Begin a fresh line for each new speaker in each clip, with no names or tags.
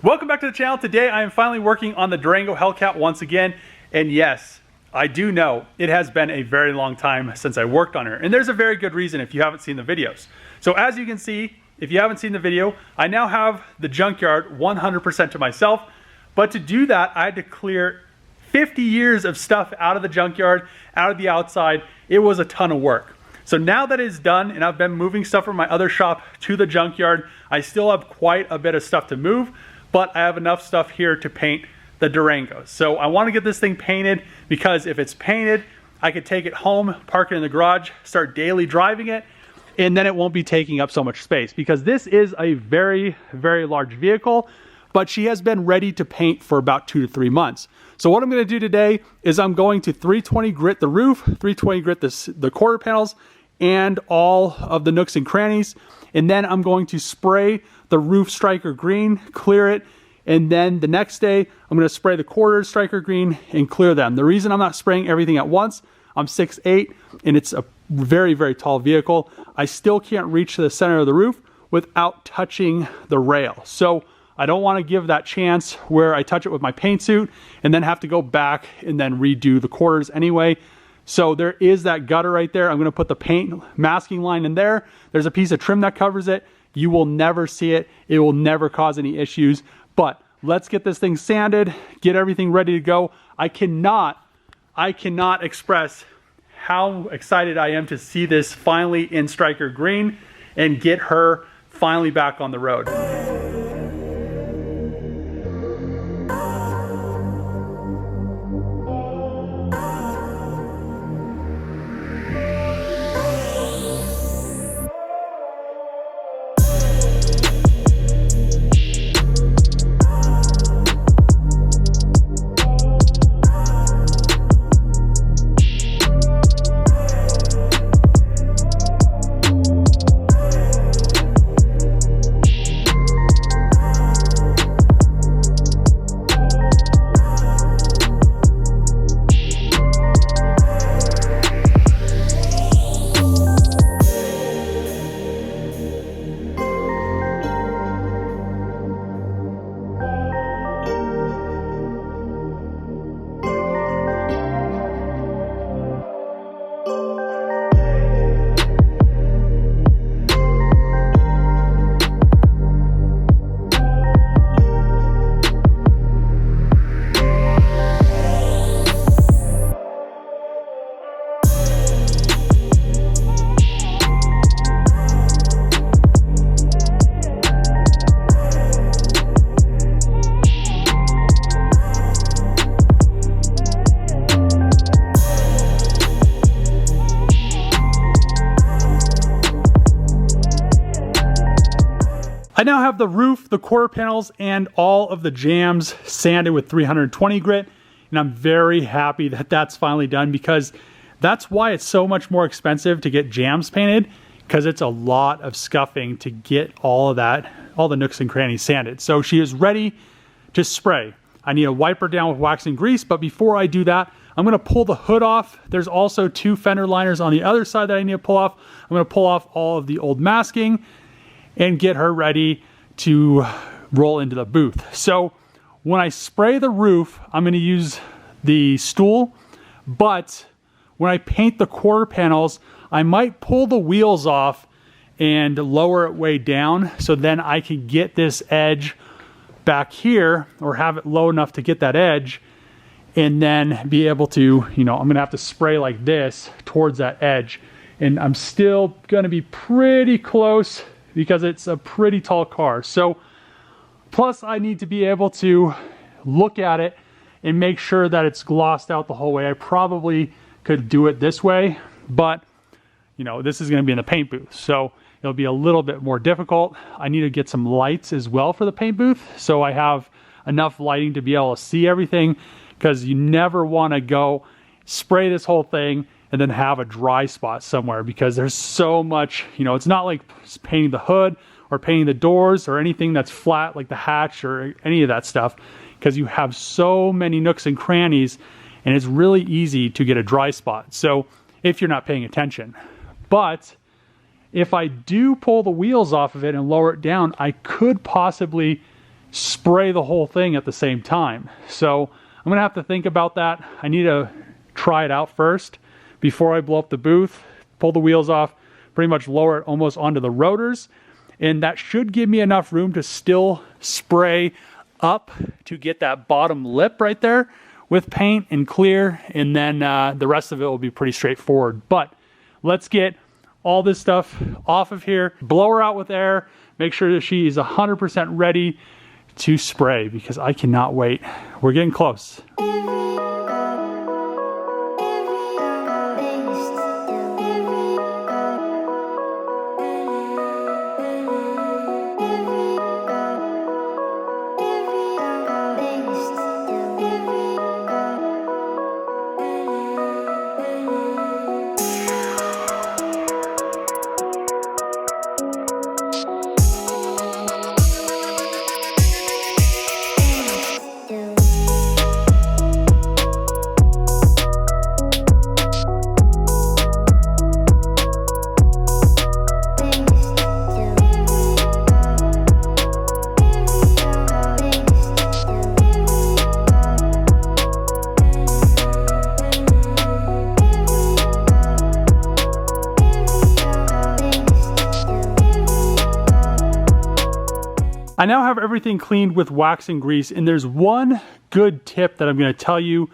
Welcome back to the channel. Today I am finally working on the Durango Hellcat once again, and yes, I do know it has been a very long time since I worked on her, and there's a very good reason if you haven't seen the videos. So as you can see, if you haven't seen the video, I now have the Junkyard 100% to myself, but to do that I had to clear 50 years of stuff out of the Junkyard, out of the outside. It was a ton of work. So now that it's done and I've been moving stuff from my other shop to the Junkyard, I still have quite a bit of stuff to move, but I have enough stuff here to paint the Durango. So I want to get this thing painted because if it's painted, I could take it home, park it in the garage, start daily driving it, and then it won't be taking up so much space because this is a very, very large vehicle, but she has been ready to paint for about 2 to 3 months. So what I'm going to do today is I'm going to 320 grit the roof, 320 grit the quarter panels, and all of the nooks and crannies. And then I'm going to spray the roof striker green, clear it, and then the next day I'm going to spray the quarter striker green and clear them. The reason I'm not spraying everything at once, I'm 6'8", and it's a very, very tall vehicle. I still can't reach to the center of the roof without touching the rail. So I don't want to give that chance where I touch it with my paint suit and then have to go back and then redo the quarters anyway. So there is that gutter right there. I'm going to put the paint masking line in there. There's a piece of trim that covers it. You will never see it. It will never cause any issues. But let's get this thing sanded, get everything ready to go. I cannot express how excited I am to see this finally in striker green and get her finally back on the road. I now have the roof, the quarter panels, and all of the jambs sanded with 320 grit, and I'm very happy that that's finally done because that's why it's so much more expensive to get jambs painted, because it's a lot of scuffing to get all of that, all the nooks and crannies sanded. So she is ready to spray. I need to wipe her down with wax and grease, but before I do that, I'm going to pull the hood off. There's also 2 fender liners on the other side that I need to pull off. I'm going to pull off all of the old masking and get her ready to roll into the booth. So when I spray the roof, I'm going to use the stool, but when I paint the quarter panels, I might pull the wheels off and lower it way down so then I can get this edge back here, or have it low enough to get that edge, and then be able to, I'm going to have to spray like this towards that edge. And I'm still going to be pretty close because it's a pretty tall car. So plus I need to be able to look at it and make sure that it's glossed out the whole way. I probably could do it this way, but this is going to be in the paint booth, so it'll be a little bit more difficult. I need to get some lights as well for the paint booth, so I have enough lighting to be able to see everything, because you never want to go spray this whole thing and then have a dry spot somewhere, because there's so much, it's not like painting the hood or painting the doors or anything that's flat like the hatch or any of that stuff, because you have so many nooks and crannies and it's really easy to get a dry spot. So if you're not paying attention. But if I do pull the wheels off of it and lower it down, I could possibly spray the whole thing at the same time. So I'm gonna have to think about that. I need to try it out first before I blow up the booth, pull the wheels off, pretty much lower it almost onto the rotors, and that should give me enough room to still spray up to get that bottom lip right there with paint and clear, and then the rest of it will be pretty straightforward. But let's get all this stuff off of here, blow her out with air, make sure that she is 100% ready to spray, because I cannot wait. We're getting close. I now have everything cleaned with wax and grease, and there's one good tip that I'm going to tell you,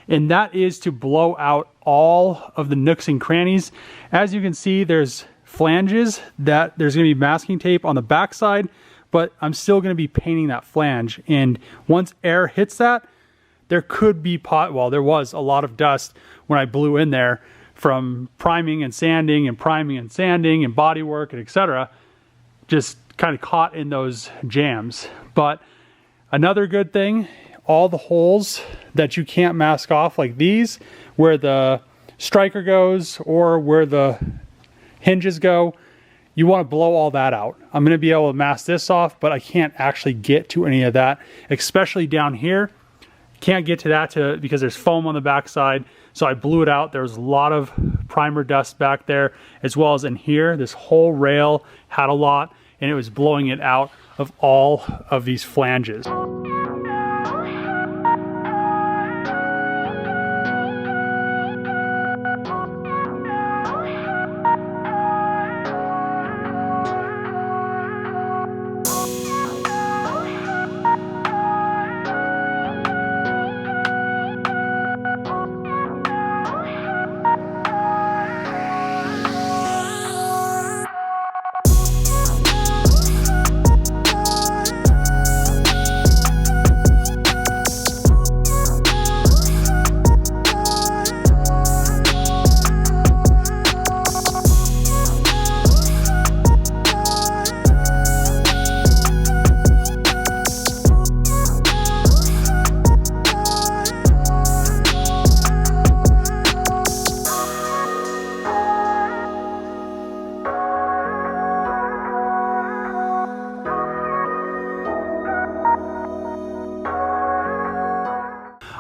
and that is to blow out all of the nooks and crannies. As you can see, there's flanges that there's going to be masking tape on the backside, but I'm still going to be painting that flange, and once air hits that, there could be there was a lot of dust when I blew in there from priming and sanding and priming and sanding and body work and etc. Just kind of caught in those jams. But another good thing, all the holes that you can't mask off, like these, where the striker goes or where the hinges go, you want to blow all that out. I'm going to be able to mask this off, but I can't actually get to any of that, especially down here. Can't get to that because there's foam on the backside. So I blew it out. There was a lot of primer dust back there, as well as in here. This whole rail had a lot, and it was blowing it out of all of these flanges.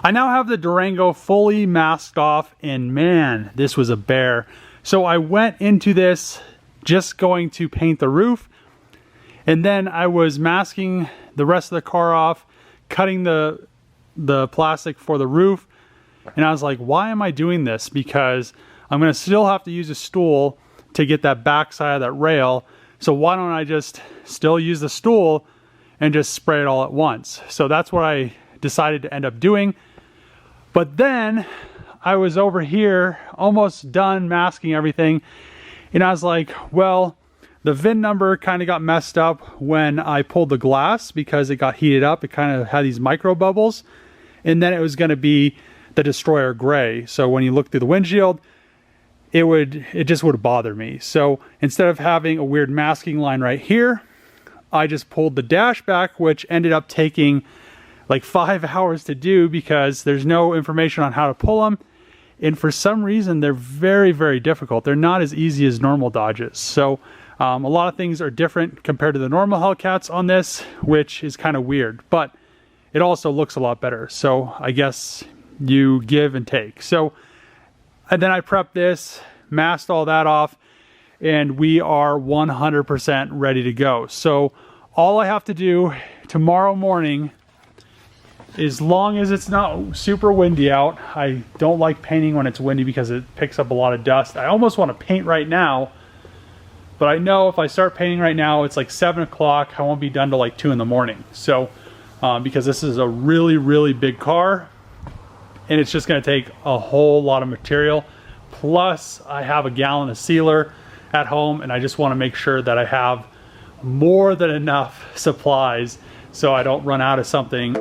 I now have the Durango fully masked off, and man, this was a bear. So I went into this just going to paint the roof, and then I was masking the rest of the car off, cutting the plastic for the roof, and I was like, why am I doing this? Because I'm going to still have to use a stool to get that back side of that rail, so why don't I just still use the stool and just spray it all at once? So that's what I decided to end up doing. But then I was over here almost done masking everything, and I was like, well, the VIN number kind of got messed up when I pulled the glass because it got heated up. It kind of had these micro bubbles, and then it was going to be the Destroyer gray. So when you look through the windshield, it just would bother me. So instead of having a weird masking line right here, I just pulled the dash back, which ended up taking like 5 hours to do because there's no information on how to pull them. And for some reason, they're very, very difficult. They're not as easy as normal Dodges. So a lot of things are different compared to the normal Hellcats on this, which is kind of weird, but it also looks a lot better. So I guess you give and take. So and then I prepped this, masked all that off, and we are 100% ready to go. So all I have to do tomorrow morning, as long as it's not super windy out. I don't like painting when it's windy because it picks up a lot of dust. I almost want to paint right now, but I know if I start painting right now, it's like 7 o'clock. I won't be done till like 2 in the morning. So, because this is a really, really big car, and it's just going to take a whole lot of material. Plus, I have a gallon of sealer at home, and I just want to make sure that I have more than enough supplies so I don't run out of something.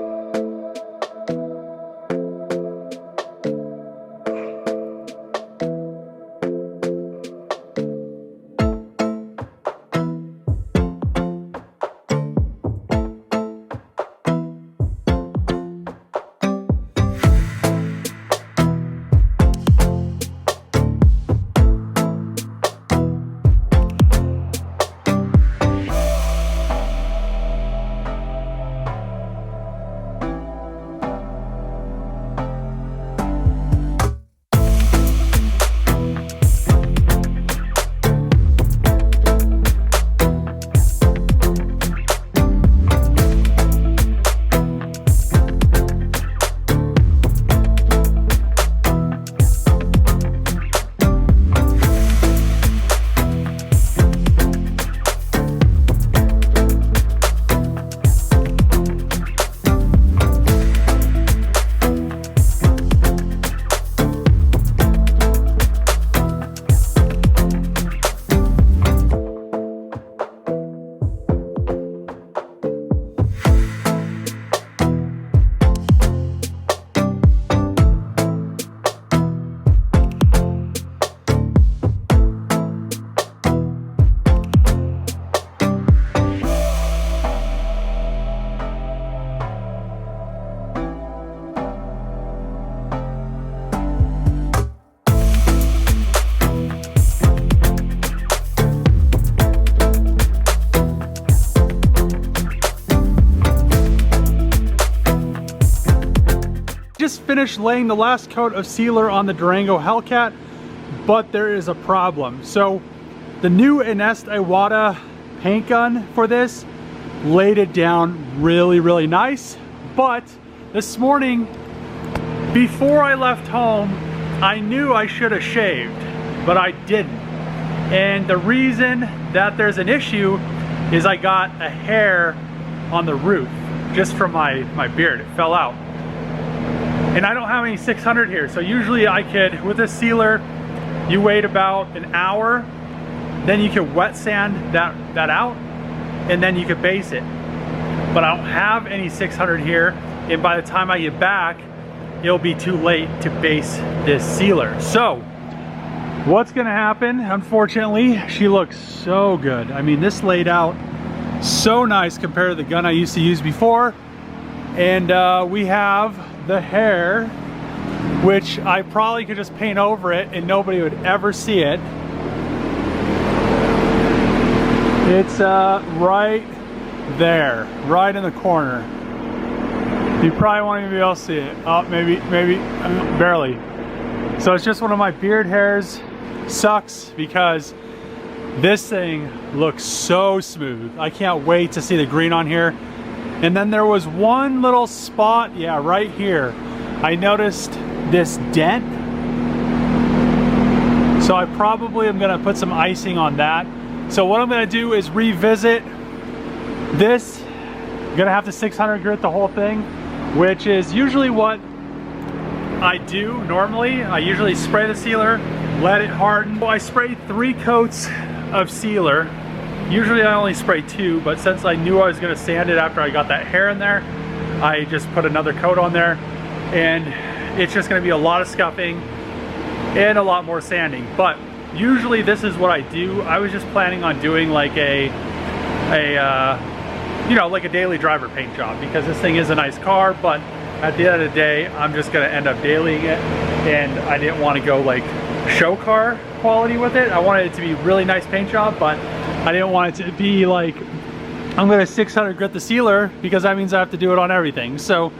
Just finished laying the last coat of sealer on the Durango Hellcat, but there is a problem. So the new Ernest Iwata paint gun for this laid it down really, really nice. But this morning, before I left home, I knew I should have shaved, but I didn't. And the reason that there's an issue is I got a hair on the roof just from my beard. It fell out. And I don't have any 600 here, so usually I could, with a sealer, you wait about an hour, then you could wet sand that out, and then you could base it. But I don't have any 600 here, and by the time I get back, it'll be too late to base this sealer. So, what's gonna happen, unfortunately, she looks so good. I mean, this laid out so nice compared to the gun I used to use before. And we have the hair, which I probably could just paint over it and nobody would ever see it. It's right there, right in the corner. You probably won't even be able to see it. Oh, maybe, barely. So it's just one of my beard hairs. Sucks because this thing looks so smooth. I can't wait to see the green on here. And then there was one little spot, yeah, right here. I noticed this dent. So I probably am gonna put some icing on that. So what I'm gonna do is revisit this. I'm gonna have to 600 grit the whole thing, which is usually what I do normally. I usually spray the sealer, let it harden. So I sprayed 3 coats of sealer. Usually I only spray 2, but since I knew I was gonna sand it after I got that hair in there, I just put another coat on there, and it's just gonna be a lot of scuffing and a lot more sanding. But usually this is what I do. I was just planning on doing like a you know, like a daily driver paint job, because this thing is a nice car, but at the end of the day, I'm just gonna end up dailying it, and I didn't want to go like show car quality with it. I wanted it to be a really nice paint job, but I didn't want it to be like, I'm gonna 600 grit the sealer, because that means I have to do it on everything. So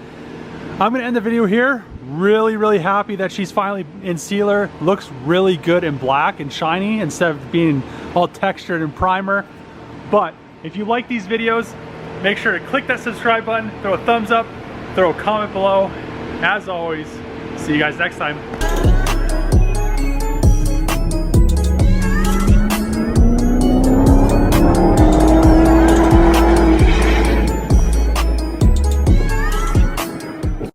I'm gonna end the video here. Really, really happy that she's finally in sealer. Looks really good in black and shiny instead of being all textured and primer. But if you like these videos, Make sure to click that subscribe button, throw a thumbs up, throw a comment below. As always, see you guys next time.